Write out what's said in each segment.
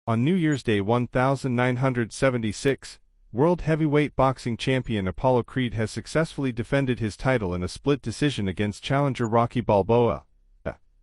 On New Year's Day 1976, World Heavyweight Boxing Champion Apollo Creed has successfully defended his title in a split decision against challenger Rocky Balboa.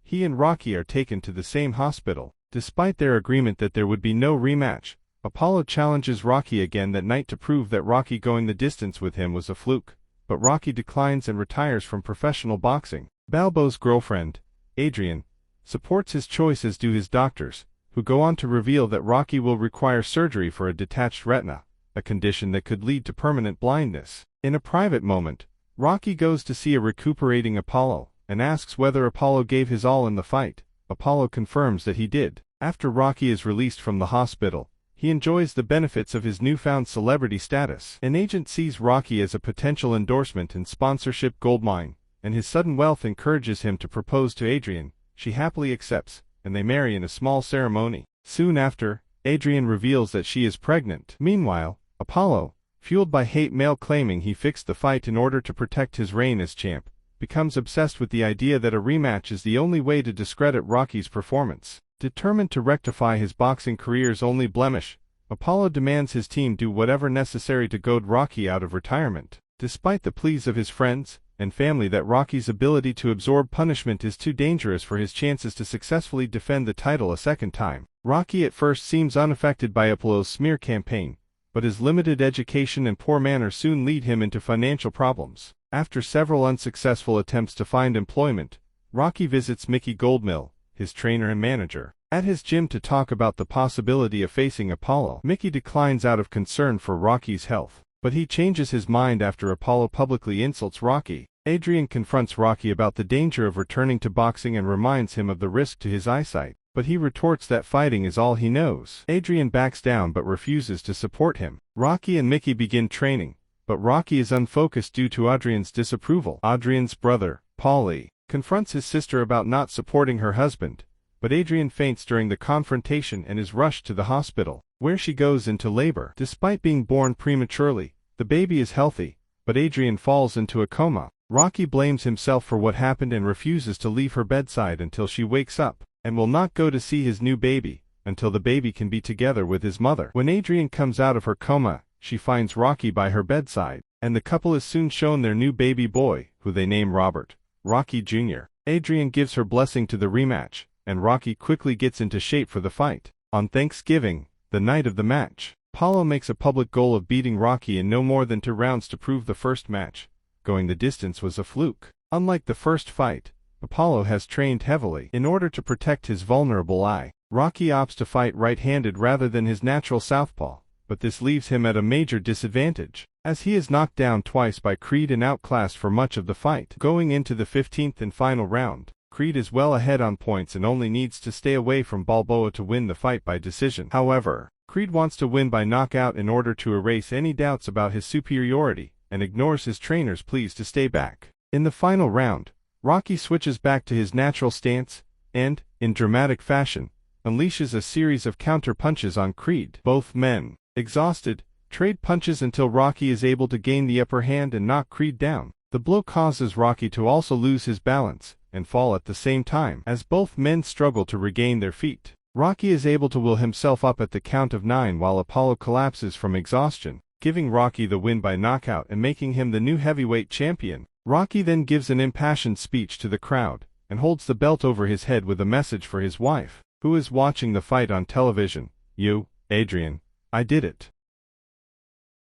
He and Rocky are taken to the same hospital. Despite their agreement that there would be no rematch, Apollo challenges Rocky again that night to prove that Rocky going the distance with him was a fluke, but Rocky declines and retires from professional boxing. Balboa's girlfriend, Adrian, supports his choice, as do his doctors, who go on to reveal that Rocky will require surgery for a detached retina, a condition that could lead to permanent blindness. In a private moment, Rocky goes to see a recuperating Apollo and asks whether Apollo gave his all in the fight. Apollo confirms that he did. After Rocky is released from the hospital, he enjoys the benefits of his newfound celebrity status. An agent sees Rocky as a potential endorsement and sponsorship goldmine, and his sudden wealth encourages him to propose to Adrian. She happily accepts, and they marry in a small ceremony. Soon after, Adrian reveals that she is pregnant. Meanwhile, Apollo, fueled by hate mail claiming he fixed the fight in order to protect his reign as champ, becomes obsessed with the idea that a rematch is the only way to discredit Rocky's performance. Determined to rectify his boxing career's only blemish, Apollo demands his team do whatever necessary to goad Rocky out of retirement. Despite the pleas of his friends and family that Rocky's ability to absorb punishment is too dangerous for his chances to successfully defend the title a second time, Rocky at first seems unaffected by Apollo's smear campaign, but his limited education and poor manners soon lead him into financial problems. After several unsuccessful attempts to find employment, Rocky visits Mickey Goldmill, his trainer and manager, at his gym to talk about the possibility of facing Apollo. Mickey declines out of concern for Rocky's health, but he changes his mind after Apollo publicly insults Rocky. Adrian confronts Rocky about the danger of returning to boxing and reminds him of the risk to his eyesight, but he retorts that fighting is all he knows. Adrian backs down but refuses to support him. Rocky and Mickey begin training, but Rocky is unfocused due to Adrian's disapproval. Adrian's brother, Paulie, confronts his sister about not supporting her husband, but Adrian faints during the confrontation and is rushed to the hospital, where she goes into labor. Despite being born prematurely, the baby is healthy, but Adrian falls into a coma. Rocky blames himself for what happened and refuses to leave her bedside until she wakes up, and will not go to see his new baby until the baby can be together with his mother. When Adrian comes out of her coma, she finds Rocky by her bedside, and the couple is soon shown their new baby boy, who they name Robert, Rocky Jr. Adrian gives her blessing to the rematch, and Rocky quickly gets into shape for the fight. On Thanksgiving, the night of the match, Apollo makes a public goal of beating Rocky in no more than 2 rounds to prove the first match going the distance was a fluke. Unlike the first fight, Apollo has trained heavily in order to protect his vulnerable eye. Rocky opts to fight right-handed rather than his natural southpaw, but this leaves him at a major disadvantage, as he is knocked down twice by Creed and outclassed for much of the fight. Going into the 15th and final round, Creed is well ahead on points and only needs to stay away from Balboa to win the fight by decision. However, Creed wants to win by knockout in order to erase any doubts about his superiority, and ignores his trainer's pleas to stay back. In the final round, Rocky switches back to his natural stance, and, in dramatic fashion, unleashes a series of counter-punches on Creed. Both men, exhausted, trade punches until Rocky is able to gain the upper hand and knock Creed down. The blow causes Rocky to also lose his balance and fall at the same time. As both men struggle to regain their feet, Rocky is able to will himself up at the count of 9 while Apollo collapses from exhaustion, giving Rocky the win by knockout and making him the new heavyweight champion. Rocky then gives an impassioned speech to the crowd, and holds the belt over his head with a message for his wife, who is watching the fight on television. "You, Adrian, I did it.